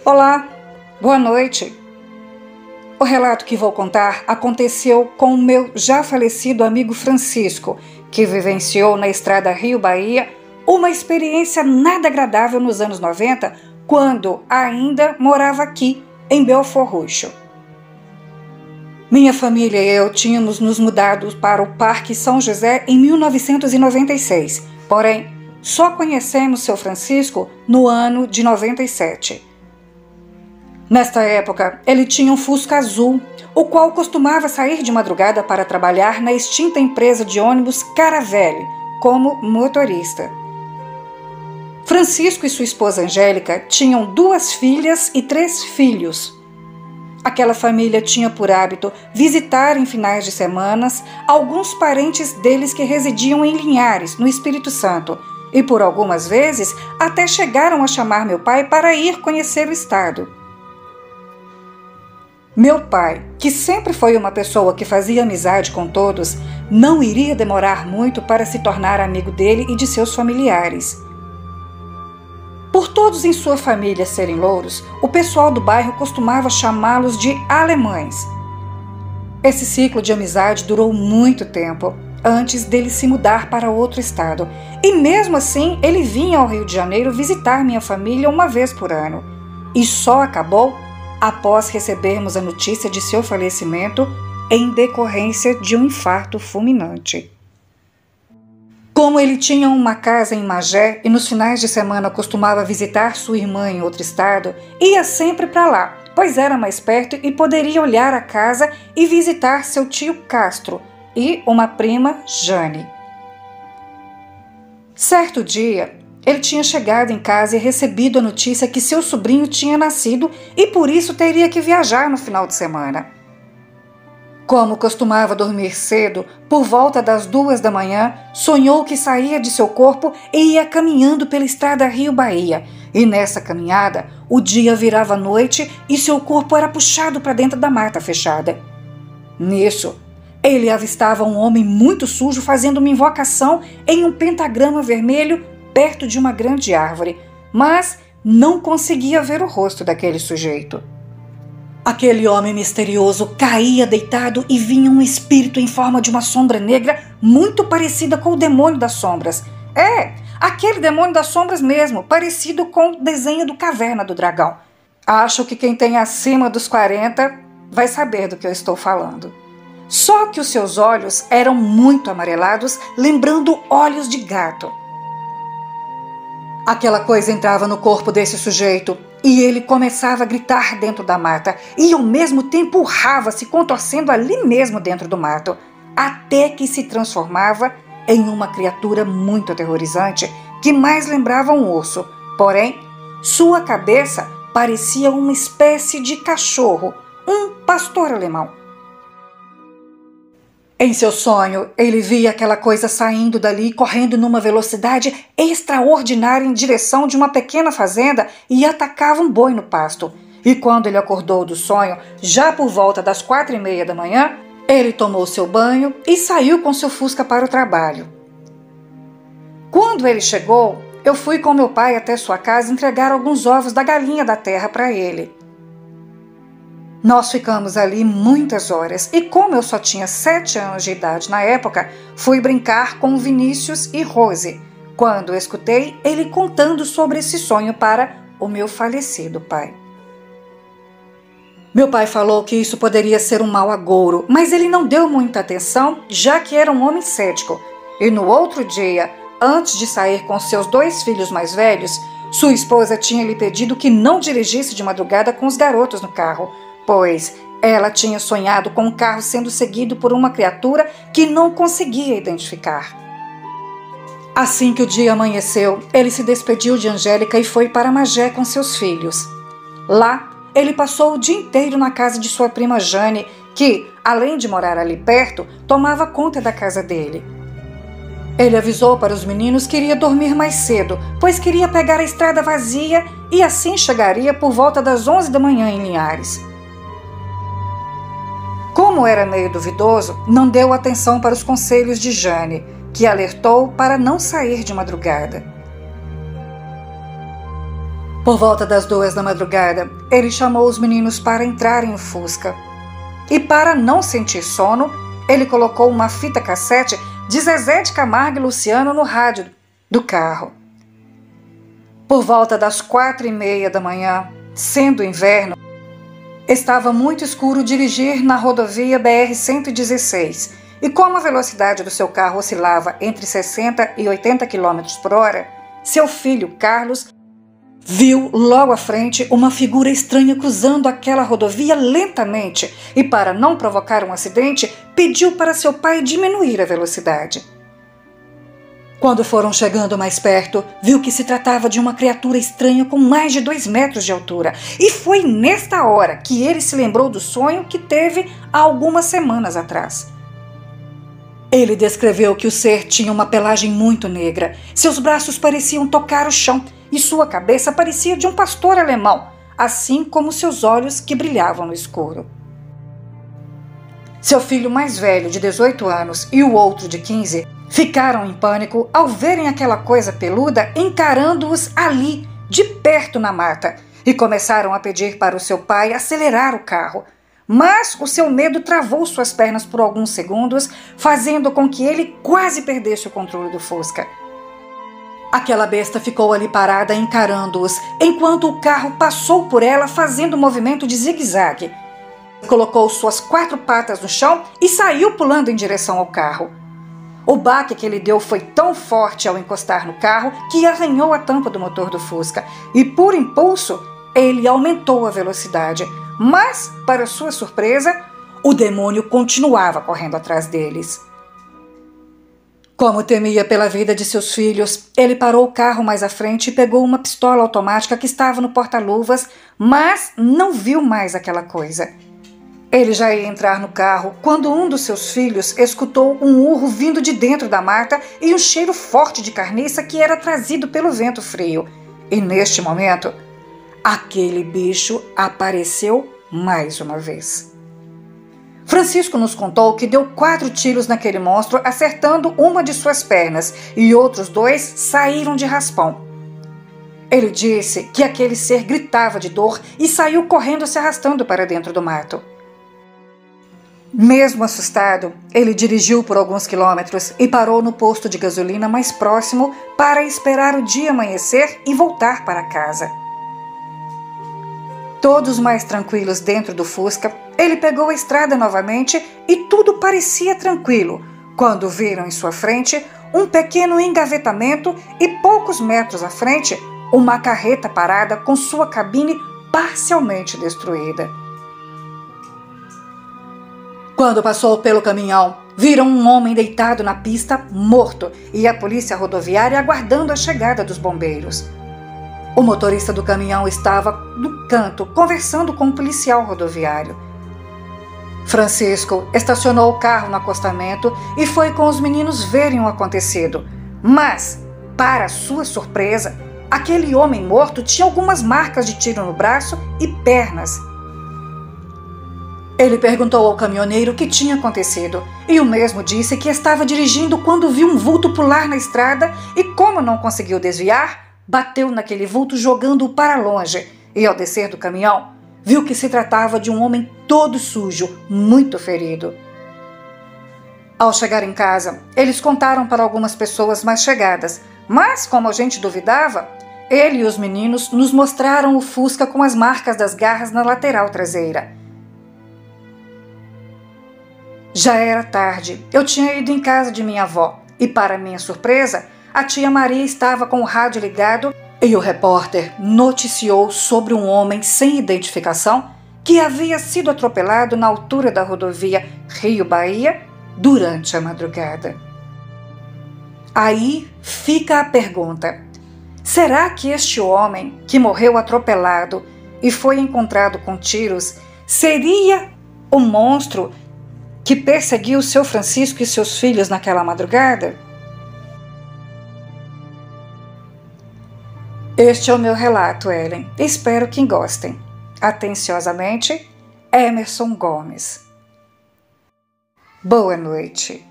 Olá, boa noite. O relato que vou contar aconteceu com o meu já falecido amigo Francisco, que vivenciou na estrada Rio-Bahia uma experiência nada agradável nos anos 90, quando ainda morava aqui, em Belford Roxo. Minha família e eu tínhamos nos mudado para o Parque São José em 1996, porém, só conhecemos seu Francisco no ano de 97. Nesta época, ele tinha um Fusca azul, o qual costumava sair de madrugada para trabalhar na extinta empresa de ônibus Caravelle, como motorista. Francisco e sua esposa Angélica tinham 2 filhas e 3 filhos. Aquela família tinha por hábito visitar em finais de semanas alguns parentes deles que residiam em Linhares, no Espírito Santo, e por algumas vezes até chegaram a chamar meu pai para ir conhecer o estado. Meu pai, que sempre foi uma pessoa que fazia amizade com todos, não iria demorar muito para se tornar amigo dele e de seus familiares. Por todos em sua família serem louros, o pessoal do bairro costumava chamá-los de alemães. Esse ciclo de amizade durou muito tempo, antes dele se mudar para outro estado, e mesmo assim ele vinha ao Rio de Janeiro visitar minha família uma vez por ano, e só acabou após recebermos a notícia de seu falecimento em decorrência de um infarto fulminante. Como ele tinha uma casa em Magé e nos finais de semana costumava visitar sua irmã em outro estado, ia sempre para lá, pois era mais perto e poderia olhar a casa e visitar seu tio Castro e uma prima, Jane. Certo dia, ele tinha chegado em casa e recebido a notícia que seu sobrinho tinha nascido e por isso teria que viajar no final de semana. Como costumava dormir cedo, por volta das 2 da manhã, sonhou que saía de seu corpo e ia caminhando pela estrada Rio-Bahia. E nessa caminhada, o dia virava noite e seu corpo era puxado para dentro da mata fechada. Nisso, ele avistava um homem muito sujo fazendo uma invocação em um pentagrama vermelho perto de uma grande árvore, mas não conseguia ver o rosto daquele sujeito. Aquele homem misterioso caía deitado e vinha um espírito em forma de uma sombra negra muito parecida com o demônio das sombras. Aquele demônio das sombras mesmo, parecido com o desenho do Caverna do Dragão. Acho que quem tem acima dos 40 vai saber do que eu estou falando. Só que os seus olhos eram muito amarelados, lembrando olhos de gato. Aquela coisa entrava no corpo desse sujeito e ele começava a gritar dentro da mata e ao mesmo tempo urrava-se contorcendo ali mesmo dentro do mato, até que se transformava em uma criatura muito aterrorizante que mais lembrava um urso, porém sua cabeça parecia uma espécie de cachorro, um pastor alemão. Em seu sonho, ele via aquela coisa saindo dali, correndo numa velocidade extraordinária em direção de uma pequena fazenda e atacava um boi no pasto. E quando ele acordou do sonho, já por volta das 4:30 da manhã, ele tomou seu banho e saiu com seu Fusca para o trabalho. Quando ele chegou, eu fui com meu pai até sua casa entregar alguns ovos da galinha da terra para ele. Nós ficamos ali muitas horas e como eu só tinha 7 anos de idade na época, fui brincar com Vinícius e Rose, quando escutei ele contando sobre esse sonho para o meu falecido pai. Meu pai falou que isso poderia ser um mau agouro, mas ele não deu muita atenção, já que era um homem cético. E no outro dia, antes de sair com seus 2 filhos mais velhos, sua esposa tinha lhe pedido que não dirigisse de madrugada com os garotos no carro, pois ela tinha sonhado com o carro sendo seguido por uma criatura que não conseguia identificar. Assim que o dia amanheceu, ele se despediu de Angélica e foi para Magé com seus filhos. Lá, ele passou o dia inteiro na casa de sua prima Jane, que, além de morar ali perto, tomava conta da casa dele. Ele avisou para os meninos que iria dormir mais cedo, pois queria pegar a estrada vazia e assim chegaria por volta das 11 da manhã em Linhares. Como era meio duvidoso, não deu atenção para os conselhos de Jane, que alertou para não sair de madrugada. Por volta das 2 da madrugada, ele chamou os meninos para entrarem no Fusca. E para não sentir sono, ele colocou uma fita cassete de Zezé de Camargo e Luciano no rádio do carro. Por volta das 4h30 da manhã, sendo inverno, estava muito escuro dirigir na rodovia BR-116 e como a velocidade do seu carro oscilava entre 60 e 80 km por hora, seu filho, Carlos, viu logo à frente uma figura estranha cruzando aquela rodovia lentamente e, para não provocar um acidente, pediu para seu pai diminuir a velocidade. Quando foram chegando mais perto, viu que se tratava de uma criatura estranha com mais de 2 metros de altura. E foi nesta hora que ele se lembrou do sonho que teve há algumas semanas atrás. Ele descreveu que o ser tinha uma pelagem muito negra, seus braços pareciam tocar o chão e sua cabeça parecia de um pastor alemão, assim como seus olhos que brilhavam no escuro. Seu filho mais velho, de 18 anos, e o outro de 15, ficaram em pânico ao verem aquela coisa peluda encarando-os ali, de perto na mata, e começaram a pedir para o seu pai acelerar o carro. Mas o seu medo travou suas pernas por alguns segundos, fazendo com que ele quase perdesse o controle do Fusca. Aquela besta ficou ali parada encarando-os, enquanto o carro passou por ela fazendo um movimento de zigue-zague. Colocou suas 4 patas no chão e saiu pulando em direção ao carro. O baque que ele deu foi tão forte ao encostar no carro que arranhou a tampa do motor do Fusca e, por impulso, ele aumentou a velocidade. Mas, para sua surpresa, o demônio continuava correndo atrás deles. Como temia pela vida de seus filhos, ele parou o carro mais à frente e pegou uma pistola automática que estava no porta-luvas, mas não viu mais aquela coisa. Ele já ia entrar no carro quando um dos seus filhos escutou um urro vindo de dentro da mata e um cheiro forte de carniça que era trazido pelo vento frio. E neste momento, aquele bicho apareceu mais uma vez. Francisco nos contou que deu 4 tiros naquele monstro, acertando uma de suas pernas, e outros 2 saíram de raspão. Ele disse que aquele ser gritava de dor e saiu correndo se arrastando para dentro do mato. Mesmo assustado, ele dirigiu por alguns quilômetros e parou no posto de gasolina mais próximo para esperar o dia amanhecer e voltar para casa. Todos mais tranquilos dentro do Fusca, ele pegou a estrada novamente e tudo parecia tranquilo, quando viram em sua frente um pequeno engavetamento e poucos metros à frente, uma carreta parada com sua cabine parcialmente destruída. Quando passou pelo caminhão, viram um homem deitado na pista, morto, e a polícia rodoviária aguardando a chegada dos bombeiros. O motorista do caminhão estava no canto, conversando com um policial rodoviário. Francisco estacionou o carro no acostamento e foi com os meninos verem o acontecido. Mas, para sua surpresa, aquele homem morto tinha algumas marcas de tiro no braço e pernas. Ele perguntou ao caminhoneiro o que tinha acontecido e o mesmo disse que estava dirigindo quando viu um vulto pular na estrada e, como não conseguiu desviar, bateu naquele vulto jogando-o para longe e, ao descer do caminhão, viu que se tratava de um homem todo sujo, muito ferido. Ao chegar em casa, eles contaram para algumas pessoas mais chegadas, mas, como a gente duvidava, ele e os meninos nos mostraram o Fusca com as marcas das garras na lateral traseira. Já era tarde, eu tinha ido em casa de minha avó e, para minha surpresa, a tia Maria estava com o rádio ligado e o repórter noticiou sobre um homem sem identificação que havia sido atropelado na altura da rodovia Rio-Bahia durante a madrugada. Aí fica a pergunta: será que este homem que morreu atropelado e foi encontrado com tiros seria o monstro que perseguiu seu Francisco e seus filhos naquela madrugada? Este é o meu relato, Ellen. Espero que gostem. Atenciosamente, Emerson Gomes. Boa noite.